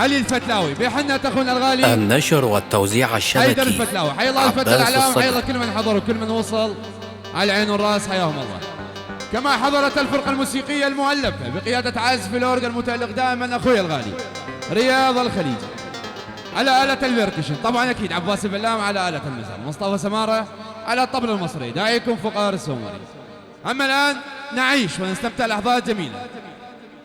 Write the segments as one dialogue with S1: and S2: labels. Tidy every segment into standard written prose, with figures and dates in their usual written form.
S1: علي الفتلاوي بحنة أخونا الغالي.
S2: النشر والتوزيع الشبكي
S1: حيدر الفتلاوي. حي الله الفتى الإعلام، حي الله كل من حضر وكل من وصل على العين والراس، حياهم الله. كما حضرت الفرقة الموسيقية المؤلفة بقيادة عازف الأورج المتألق دائما أخوي الغالي رياض الخليجي على آلة البركشن، طبعا أكيد عباس البلام على آلة المزال، مصطفى سمارة على الطبل المصري، داعيكم فقار السومري. أما الآن نعيش ونستمتع لحظات جميلة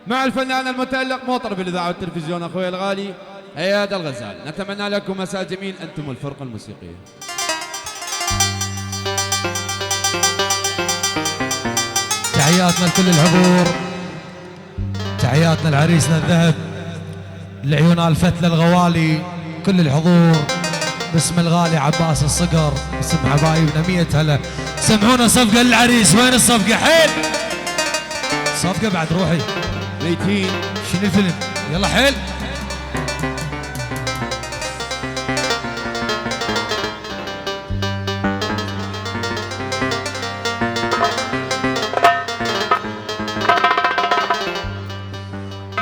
S1: مع الفنان المتألق مطرب الإذاعة والتلفزيون أخوي الغالي اياد الغزال. نتمنى لكم مساء جميل أنتم الفرقة الموسيقية.
S3: تحياتنا لكل الحضور، تحياتنا لعريسنا الذهب، لعيون الفتلة الغوالي، كل الحضور باسم الغالي عباس الصقر، باسم حبايبنا 100 هلا. سمعونا صفقة للعريس، وين الصفقة؟ حيل صفقة بعد روحي
S1: ميتين.
S3: شنو الفيلم؟ يلا حيل.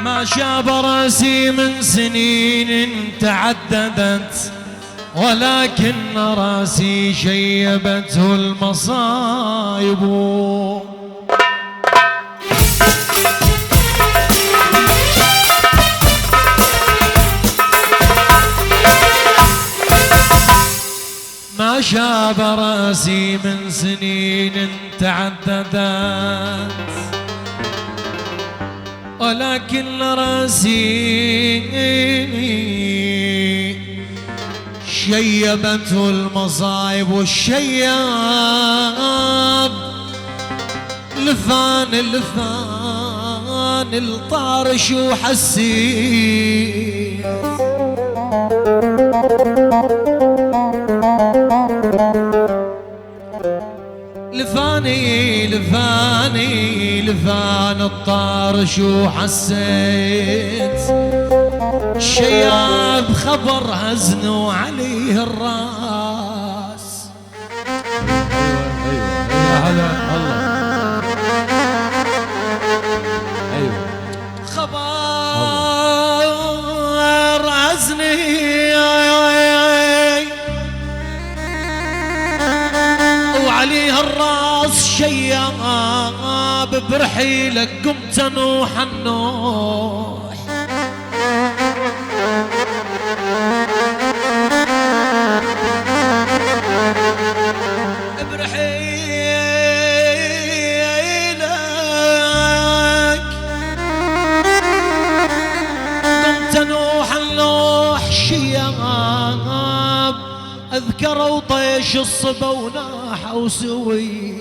S3: ما شاب راسي من سنين تعددت، ولكن راسي شيبته المصايب. ما شاب راسي من سنين تعددت، ولكن راسي شيبته المصايب. والشياب لفان الطارش وحسيت، لفان الطارش وحسيت. الشياب خبر هزنوا عليه الراس.
S1: ايوه هلا الله. ايوه
S3: خبر هزني وعليه الراس. شياب برحيلك قمت نوح النوح، برحيلك قمت نوح النوح. شياب اذكروا طيش الصبا وناحوا سوي.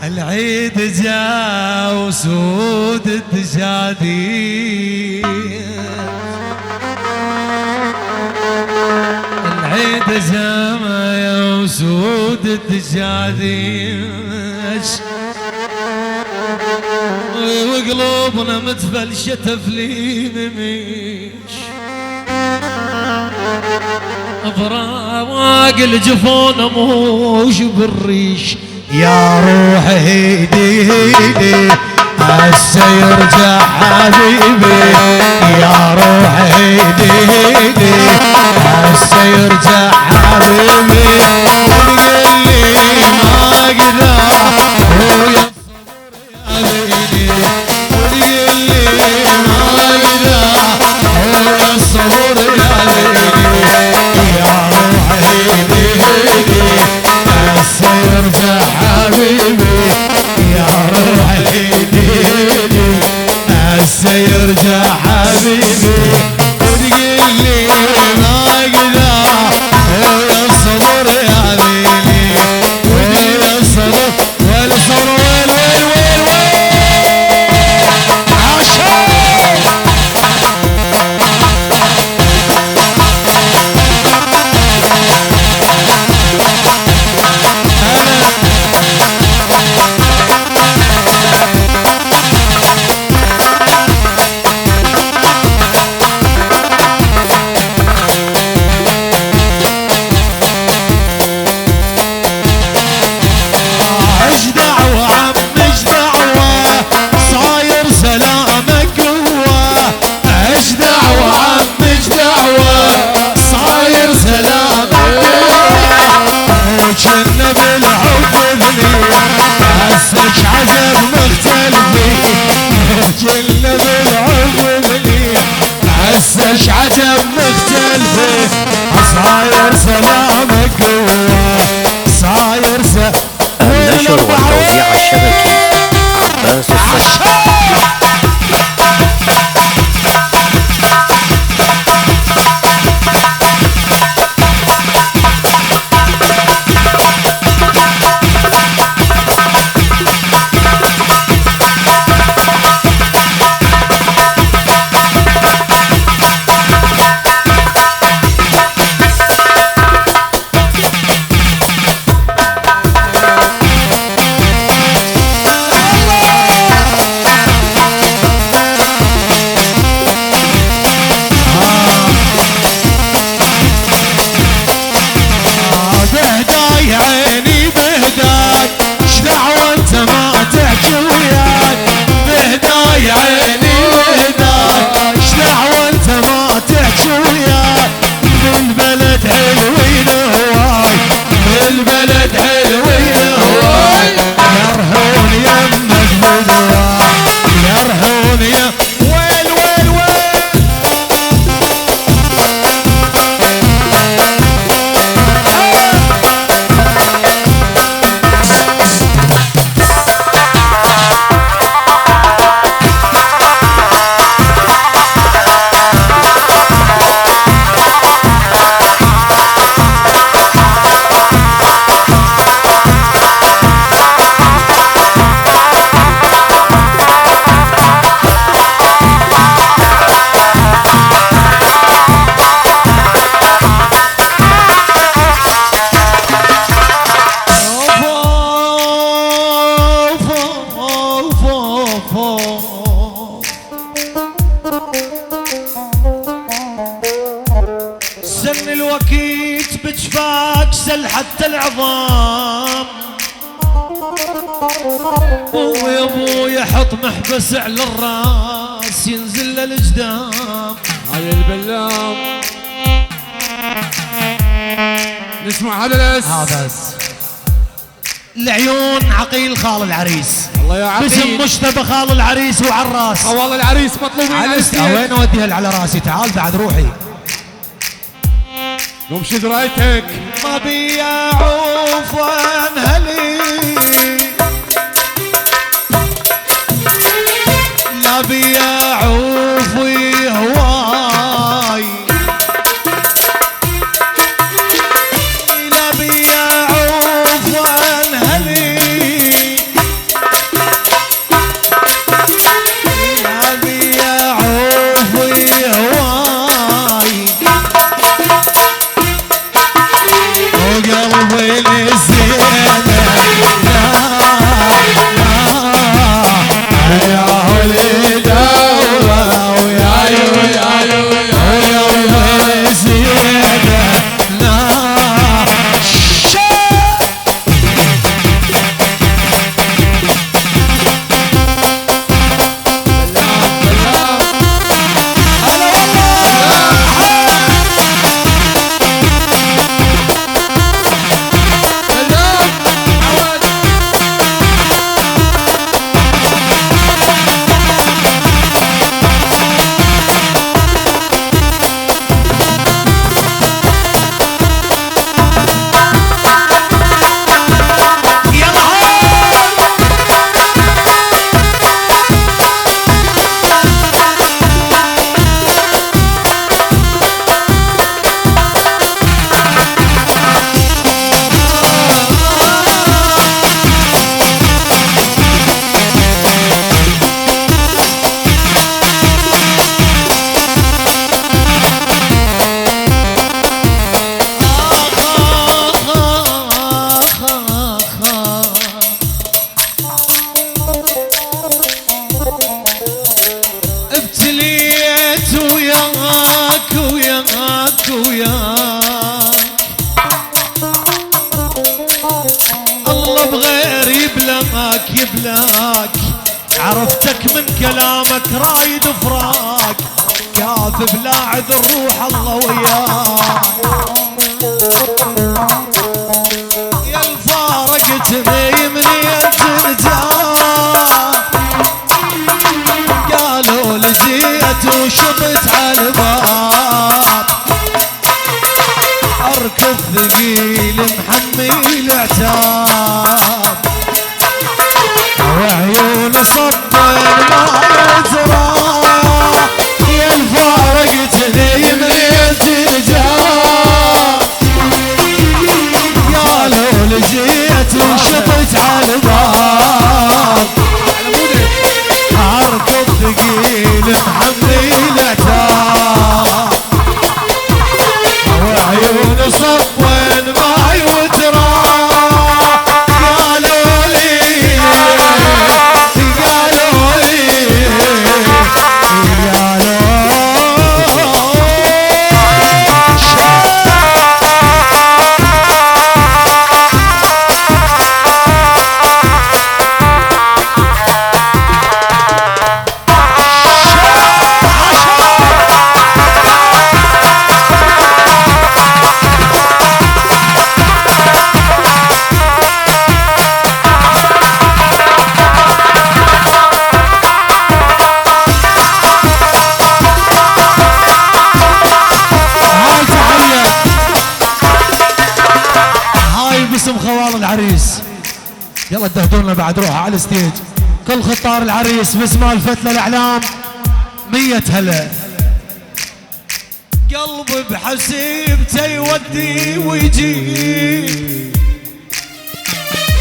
S3: العيد جا وسود التجاديد، العيد جا يا وسود التجاديد، وقلوبنا متفلشة فليمش. افراق الجفون موش بالريش. يا روح هيدي هسه يرجع حبيبي، يا روح هيدي هسه يرجع حبيبي. وقال لي ما اقدر ويا الصبر يا ليلي، وقال لي ما اقدر ويا الصبر يا ليلي. يا روح هيدي هسه يرجع حبيبي، يا روح هيدي هسه يرجع بالعب مليح عسش عجب مختلفه صاير سلامك قوة صاير
S2: النشر والتوزيع الشبكي عباس الصدق.
S4: سن الوكيت بجفاك سل حتى العظام ويا ابوي حط محبس على الراس ينزل للجدام
S1: علي البلام. نسمع هذا الاس
S3: هذا
S4: العيون عقيل خال العريس
S1: الله يا عقيل
S4: باسم مشتبه خال العريس وعراس
S1: خوال العريس مطلوبين على الستيج.
S3: وين اوديها على راسي تعال بعد روحي
S1: قوم شد رايتك
S4: ما بي اعوف انهلي لا بي اعوف هواي لا بي اعوف انهلي لا بي اعوف هواي وقلبي للزينة يا ولي دولة ويا وقلبي للزينة ابتليت وياك وياك وياك الله بغير يبلاك يبلاك عرفتك من كلامك رايد فراق كاف بلا عذر روح الله وياك يا الفارقتني من يد الجاه قالوا قالوا لجيت وشطت على الباب اركض ثقيل محمي العتاب وعيون صبر ما يترى يا الفارقتني من التجار قالوا لجيت وشطت على الباب اركض ثقيل محمي العتاب وعيون صفوان ما يترى قالوا لي يلا تهدونا بعد روحه على الستيج كل خطار العريس باسم الفتلة الاعلام 100 هلا قلبي بحسيبته يودي ويجيب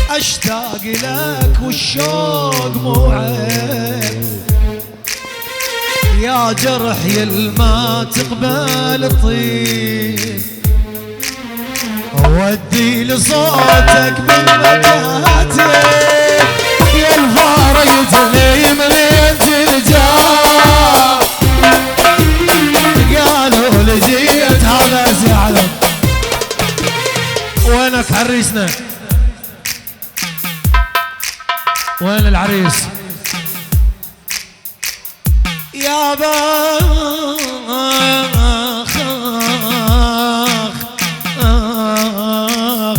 S4: اشتاق لك والشوق مو عيب يا جرح يلما تقبل طيب ودي لصوتك من مكاتب يا الفارقتني من التجار قالوا لجيت هذا زعلك وينك عريسنا وين العريس يا